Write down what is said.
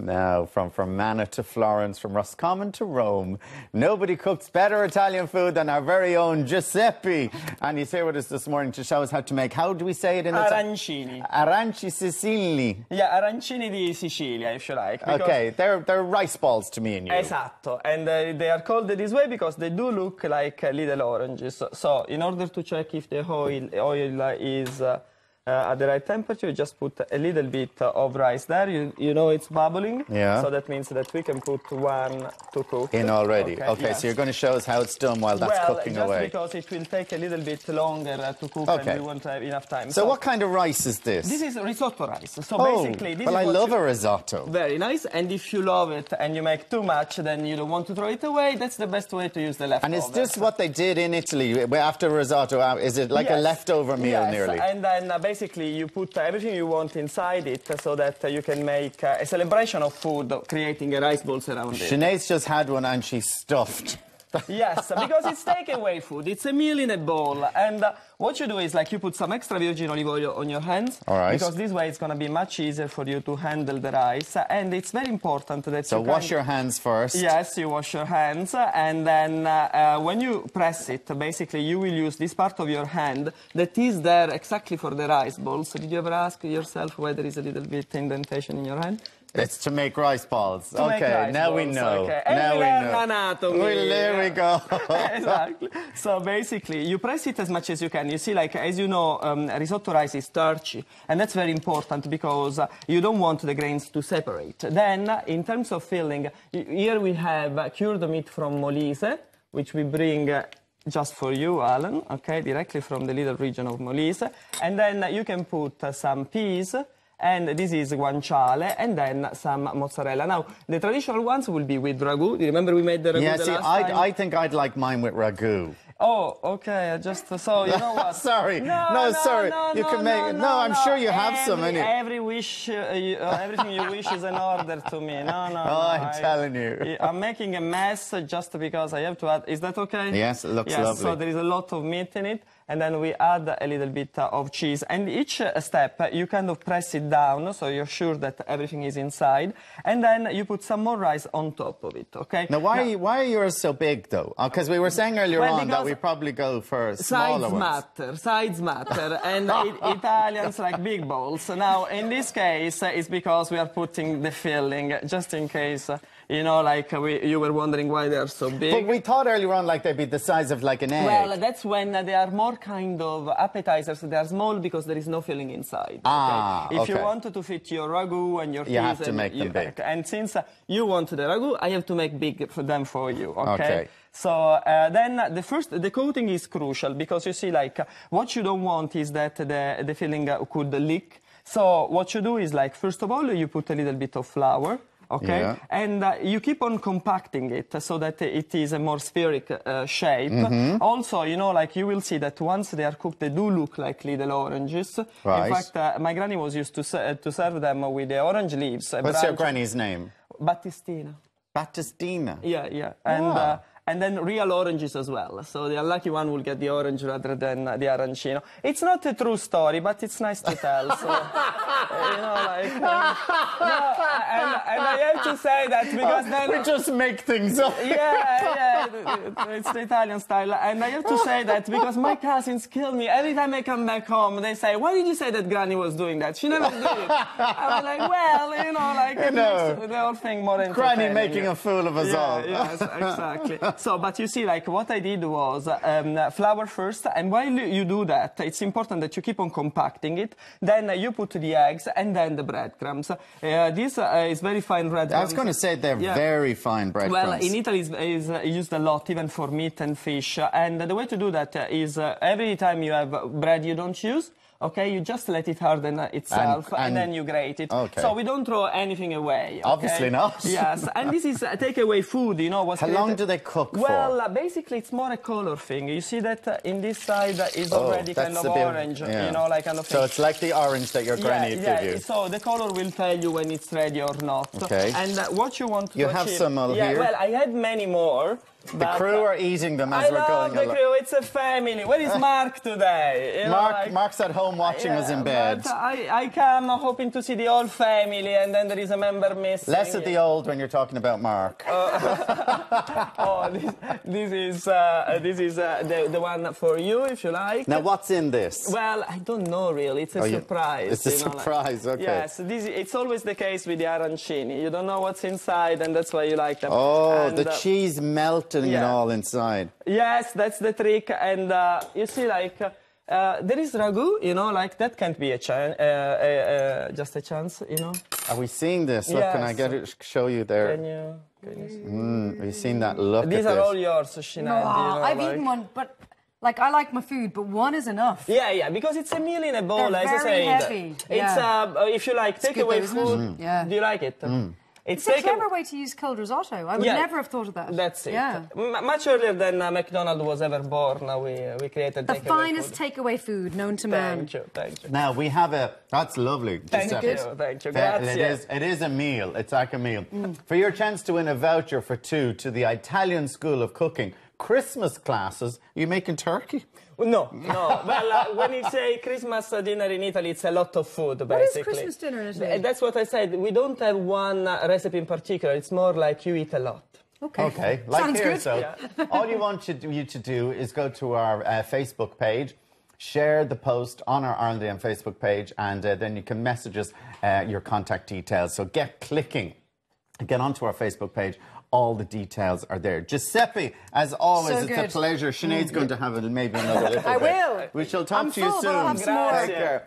Now, from Fermanagh to Florence, from Roscommon to Rome, nobody cooks better Italian food than our very own Giuseppe. And he's here with us this morning to show us how to make, how do we say it in Arancini. Aranci Sicilian. Yeah, arancini di Sicilia, if you like. Okay, they're rice balls to me and you. Esatto, and they are called this way because they do look like little oranges. So, in order to check if the oil is at the right temperature, you just put a little bit of rice there. You know it's bubbling. Yeah. So that means that we can put one to cook. In already. Okay, yes. So you're going to show us how it's done while that's cooking just away. Because it will take a little bit longer to cook and we won't have enough time. So what kind of rice is this? This is risotto rice. So basically, this well, is I love a risotto. Very nice. And if you love it and you make too much, then you don't want to throw it away. That's the best way to use the leftovers. And is this what they did in Italy after risotto? Is it like a leftover meal nearly? Yes, and then basically you put everything you want inside it so that you can make a celebration of food, creating a rice balls around it. Sinead's just had one and she's stuffed. Yes, because it's takeaway food. It's a meal in a bowl. And what you do is like you put some extra virgin olive oil on your hands. All right. Because this way it's going to be much easier for you to handle the rice. And it's very important that so wash your hands first. Yes, you wash your hands. And then when you press it, basically you will use this part of your hand that is there exactly for the rice balls. So did you ever ask yourself why there is a little bit indentation in your hand? It's to make rice balls. Okay, now we know. Okay. Now we know. Anatomy. There we go. Exactly. So basically, you press it as much as you can. You see, like, as you know, risotto rice is starchy. And that's very important because you don't want the grains to separate. Then, in terms of filling, here we have cured meat from Molise, which we bring just for you, Alan, okay, directly from the little region of Molise. And then you can put some peas. And this is guanciale, and then some mozzarella. Now, the traditional ones will be with ragu. Do you remember we made the ragu the last time? I think I'd like mine with ragu. Oh, okay. So you know what? Sorry. No, sorry. You can make. No, I'm sure you have some. Every wish, everything you wish is an order to me. No. I'm telling you. I'm making a mess just because I have to add. Is that okay? Yes, it looks lovely. So there is a lot of meat in it. And then we add a little bit of cheese. And each step, you kind of press it down, so you're sure that everything is inside. And then you put some more rice on top of it, okay? Now, why are yours so big, though? Because we were saying earlier on that we probably go for smaller ones. Size matter. And Italians like big bowls. Now, in this case, it's because we are putting the filling, just in case... You know, like you were wondering why they are so big. But we thought earlier on like they'd be the size of like an egg. Well, that's when they are more kind of appetizers. They are small because there is no filling inside. If you wanted to fit your ragu and your peas... You have to make them big. And since you want the ragu, I have to make big for them for you, okay? So then the coating is crucial because you see, like, what you don't want is that the filling could leak. So what you do is, like, first of all, you put a little bit of flour. Okay, yeah. And you keep on compacting it so that it is a more spheric shape. Also, you know, like you will see that once they are cooked, they do look like little oranges. Right. In fact, my granny was used to serve them with the orange leaves. What's your granny's name? Battistina. Battistina? Yeah. And then real oranges as well. So the unlucky one will get the orange rather than the arancino. It's not a true story, but it's nice to tell. So, you know, like... and I have to say that because then... We just make things up. Yeah, it's the Italian style. And I have to say that because my cousins kill me. Every time I come back home, they say, why did you say that Granny was doing that? She never did it. I was like, well, you know, like... It makes the whole thing more entertaining. Granny making a fool of us all. Yes, exactly. So, but you see, like, what I did was flour first, and while you do that, it's important that you keep on compacting it. Then you put the eggs, and then the breadcrumbs. This is very fine breadcrumbs. I was going to say they're very fine breadcrumbs. Well, in Italy is used a lot, even for meat and fish. And the way to do that is every time you have bread you don't use, okay, you just let it harden itself, and then you grate it. Okay. So we don't throw anything away. Okay? Obviously not. Yes, and this is takeaway food, you know. How long do they cook for? Well, basically it's more a color thing. You see that in this side is already kind of orange, you know, like kind of thing. So it's like the orange that your granny gave you. So the color will tell you when it's ready or not. Okay. And what you want to achieve... You have some here? Yeah, well, I had many more. The crew are eating them as we're going along. I love the crew. It's a family. Where is Mark today? You know, Mark's at home watching us in bed. But I come hoping to see the whole family, and then there is a member missing. Less of the old when you're talking about Mark. This is the one for you, if you like. Now, what's in this? Well, I don't know really. It's a surprise. It's a surprise, okay. Yes, it's always the case with the arancini. You don't know what's inside, and that's why you like them. Oh, and the cheese melting and all inside. Yes, that's the trick. And you see, like, there is ragu, you know, like that can't be just a chance, you know. Are we seeing this? Look, yes. can I get it? Show you there? Can you see? Have you seen that? Look These at are this. all yours, Sinead. No, you know, I've eaten one, but like I like my food, but one is enough. Yeah, because it's a meal in a bowl, They're as I said. very heavy. It's if you like takeaway food. Yeah. Do you like it? It's a clever way to use cold risotto. I would never have thought of that. That's it. Yeah. Much earlier than McDonald's was ever born, we created the takeaway finest food. takeaway food known to man. Thank you. Now, we have that's lovely. Thank you. Grazie. It is a meal. It's like a meal. For your chance to win a voucher for 2 to the Italian School of Cooking Christmas classes, are you making turkey? No. Well, when you say Christmas dinner in Italy, it's a lot of food, basically. What is Christmas dinner in Italy? That's what I said. We don't have one recipe in particular. It's more like you eat a lot. Okay. Like Sounds here, good. so all you want you to do is go to our Facebook page, share the post on our Ireland AM Facebook page, and then you can message us your contact details. So get clicking. Get onto our Facebook page. All the details are there. Giuseppe, as always, So it's good. a pleasure. Sinead's going to have maybe another little bit. I will. We shall talk to you full, soon. but I'll have some more. Take care.